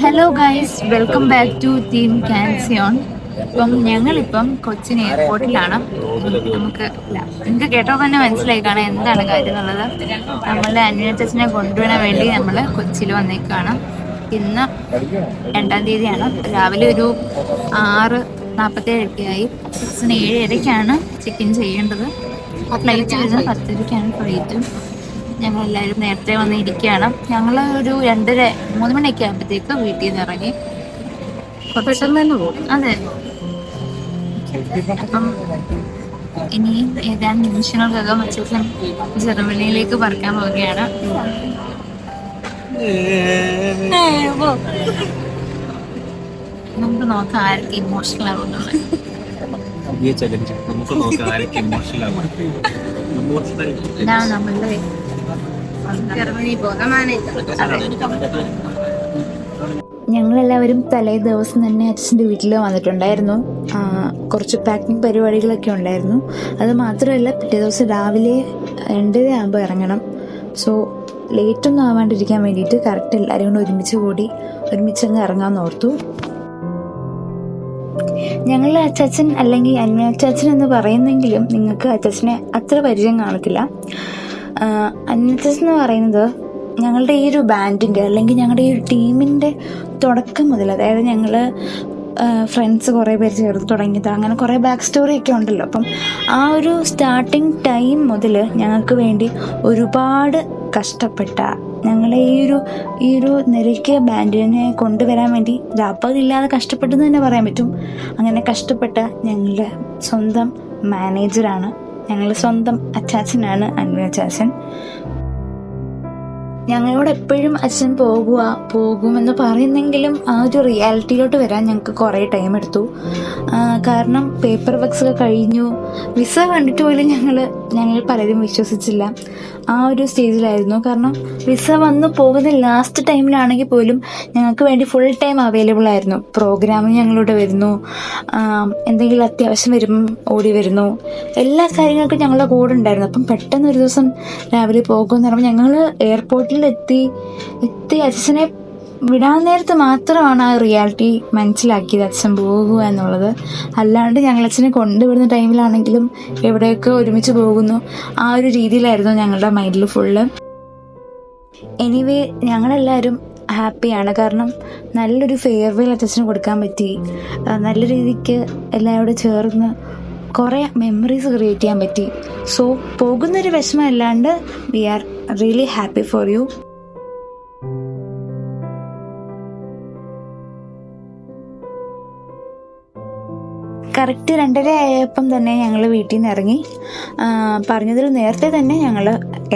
Hello guys, welcome back to team ക്യാൻസിയോൺ. ഇപ്പം ഞങ്ങളിപ്പം കൊച്ചിൻ എയർപോർട്ടിലാണ്. നിങ്ങൾക്ക് കേട്ടോ തന്നെ മനസ്സിലായി കാണാൻ എന്താണ് കാര്യം എന്നുള്ളത്. നമ്മളെ അന്വേഷണത്തിനെ കൊണ്ടുവരാൻ വേണ്ടി നമ്മൾ കൊച്ചിയിൽ വന്നേക്കാണ്. ഇന്ന് 2-ാം തീയതിയാണ്. രാവിലെ ഒരു 6:47 കൊച്ചിന് 7:30 ചെക്ക് ഇൻ ചെയ്യേണ്ടത്. ഫ്ലൈറ്റ് വരുന്നത് 10:00 ഫ്ലൈറ്റും. ഞങ്ങളെല്ലാവരും നേരത്തെ വന്ന് ഇരിക്കുകയാണ്. ഞങ്ങൾ ഒരു 2:30-3 മണിയൊക്കെ ആകുമ്പോഴത്തേക്ക് വീട്ടിൽ നിന്ന് ഇറങ്ങി. പെട്ടെന്ന് തന്നെ പോകും. അതെ. അപ്പം ഇനി ഏതാനും നിമിഷങ്ങൾക്കകം അച്ഛൻ ജർമ്മനിയിലേക്ക് പറക്കാൻ പോവുകയാണ്. നമുക്ക് നോക്കാം ആർക്ക് ഇമോഷണൽ ആകുന്നുള്ളത്. നമ്മളുടെ ഞങ്ങളെല്ലാവരും തലേ ദിവസം തന്നെ അച്ഛൻ്റെ വീട്ടിൽ വന്നിട്ടുണ്ടായിരുന്നു. കുറച്ച് പാക്കിംഗ് പരിപാടികളൊക്കെ ഉണ്ടായിരുന്നു. അത് മാത്രമല്ല, പിറ്റേ ദിവസം രാവിലെ 2:30 ആകുമ്പോൾ ഇറങ്ങണം. സോ ലേറ്റൊന്നും ആവാണ്ടിരിക്കാൻ വേണ്ടിയിട്ട് കറക്റ്റ് എല്ലാവരും കൂടി ഒരുമിച്ചങ്ങ് ഇറങ്ങാമെന്ന് ഓർത്തു. ഞങ്ങൾ അച്ചാച്ചൻ അല്ലെങ്കിൽ അന്യാച്ചാച്ചൻ എന്ന് പറയുന്നെങ്കിലും നിങ്ങൾക്ക് അച്ചാച്ചനെ അത്ര പരിചയം കാണത്തില്ല. അന്യാച്ചാച്ചൻ എന്ന് പറയുന്നത് ഞങ്ങളുടെ ഈ ഒരു ബാൻഡിൻ്റെ അല്ലെങ്കിൽ ഞങ്ങളുടെ ഈ ഒരു ടീമിൻ്റെ തുടക്കം മുതൽ, അതായത് ഞങ്ങൾ ഫ്രണ്ട്സ് കുറേ പേര് ചേർത്ത് തുടങ്ങിയത്, അങ്ങനെ കുറേ ബാക്ക് സ്റ്റോറി ഒക്കെ ഉണ്ടല്ലോ. അപ്പം ആ ഒരു സ്റ്റാർട്ടിങ് ടൈം മുതൽ ഞങ്ങൾക്ക് വേണ്ടി ഒരുപാട് കഷ്ടപ്പെട്ട, ഞങ്ങളെ ഈ ഒരു നിരക്കിയ ബാൻഡിനെ കൊണ്ടുവരാൻ വേണ്ടി രാപ്പകലില്ലാതെ കഷ്ടപ്പെട്ടെന്ന് തന്നെ പറയാൻ പറ്റും. അങ്ങനെ കഷ്ടപ്പെട്ട ഞങ്ങളുടെ സ്വന്തം മാനേജറാണ്, ഞങ്ങളുടെ സ്വന്തം അച്ചാച്ചനാണ് അൻവർ അച്ചാച്ചൻ. ഞങ്ങളോട് എപ്പോഴും അച്ഛൻ പോകുമെന്ന് പറയുന്നെങ്കിലും ആ ഒരു റിയാലിറ്റിയിലോട്ട് വരാൻ ഞങ്ങൾക്ക് കുറേ ടൈം എടുത്തു. കാരണം പേപ്പർ വർക്ക്സ് ഒക്കെ കഴിഞ്ഞു, വിസ കണ്ടിട്ട് പോലും ഞങ്ങൾ പലരും വിശ്വസിച്ചില്ല. ആ ഒരു സ്റ്റേജിലായിരുന്നു. കാരണം വിസ വന്ന് പോകുന്ന ലാസ്റ്റ് ടൈമിലാണെങ്കിൽ പോലും ഞങ്ങൾക്ക് വേണ്ടി ഫുൾ ടൈം അവൈലബിൾ ആയിരുന്നു. പ്രോഗ്രാമിന് ഞങ്ങളിവിടെ വരുന്നു, എന്തെങ്കിലും അത്യാവശ്യം വരുമ്പം ഓടി വരുന്നു, എല്ലാ കാര്യങ്ങൾക്കും ഞങ്ങളുടെ കൂടെ ഉണ്ടായിരുന്നു. അപ്പം പെട്ടെന്ന് ഒരു ദിവസം രാവിലെ പോകുമെന്ന് പറയുമ്പോൾ ഞങ്ങൾ എയർപോർട്ടിൽ എത്തി അച്ഛനെ വിടാൻ നേരത്ത് മാത്രമാണ് ആ റിയാലിറ്റി മനസ്സിലാക്കിയത്, അച്ഛൻ പോകുക എന്നുള്ളത്. അല്ലാണ്ട് ഞങ്ങൾ അച്ഛനെ കൊണ്ടുവിടുന്ന ടൈമിലാണെങ്കിലും എവിടെയൊക്കെ ഒരുമിച്ച് പോകുന്നു, ആ ഒരു രീതിയിലായിരുന്നു ഞങ്ങളുടെ മൈൻഡിൽ ഫുള്ള്. എനിവേ ഞങ്ങളെല്ലാവരും ഹാപ്പിയാണ്. കാരണം നല്ലൊരു ഫെയർവെൽ അച്ഛന് കൊടുക്കാൻ പറ്റി. നല്ല രീതിക്ക് എല്ലാവരോടും ചേർന്ന് കുറേ മെമ്മറീസ് ക്രിയേറ്റ് ചെയ്യാൻ പറ്റി. സോ പോകുന്നൊരു വിഷമം അല്ലാണ്ട് we are really happy for you. Correct 2:30 ആയപ്പം തന്നെ ഞങ്ങൾ വീട്ടിൽ നിന്ന് ഇറങ്ങി. പറഞ്ഞതിൽ നേരത്തെ തന്നെ ഞങ്ങൾ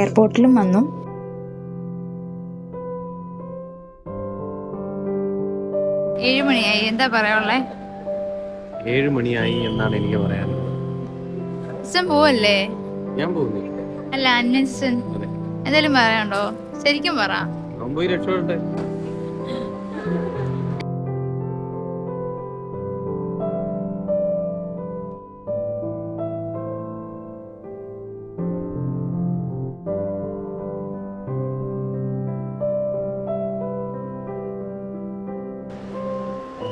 എയർപോർട്ടിലും വന്നു. ഏഴുമണിയായി. എന്താ പറയാനുള്ളേ? 7 മണിയായി എന്നാണ് എനിക്ക് പറയാനുള്ളത്. പോവല്ലേ? ഞാൻ പോകുന്നില്ല. അല്ല, അന്വേഷൺ എന്തെങ്കിലും പറയാനുണ്ടോ? ശരിക്കും പറ. പോയി രക്ഷപ്പെടട്ടെ.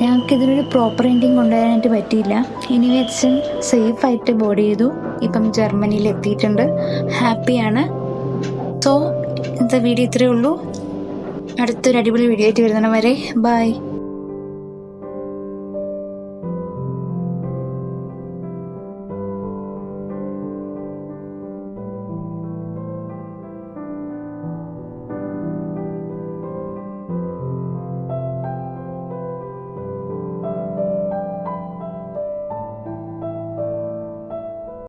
ഞങ്ങൾക്ക് ഇതിനൊരു പ്രോപ്പർ എൻഡിങ് കൊണ്ടുവരാനായിട്ട് പറ്റിയില്ല. ഇനി അച്ഛൻ സേഫായിട്ട് ബോർഡ് ചെയ്തു. ഇപ്പം ജർമ്മനിയിൽ എത്തിയിട്ടുണ്ട്, ഹാപ്പിയാണ്. സോ ഇന്നത്തെ വീഡിയോ ഇത്രയേ ഉള്ളൂ. അടുത്തൊരു അടിപൊളി വീഡിയോ ആയിട്ട് വരുന്നവരെ ബൈ.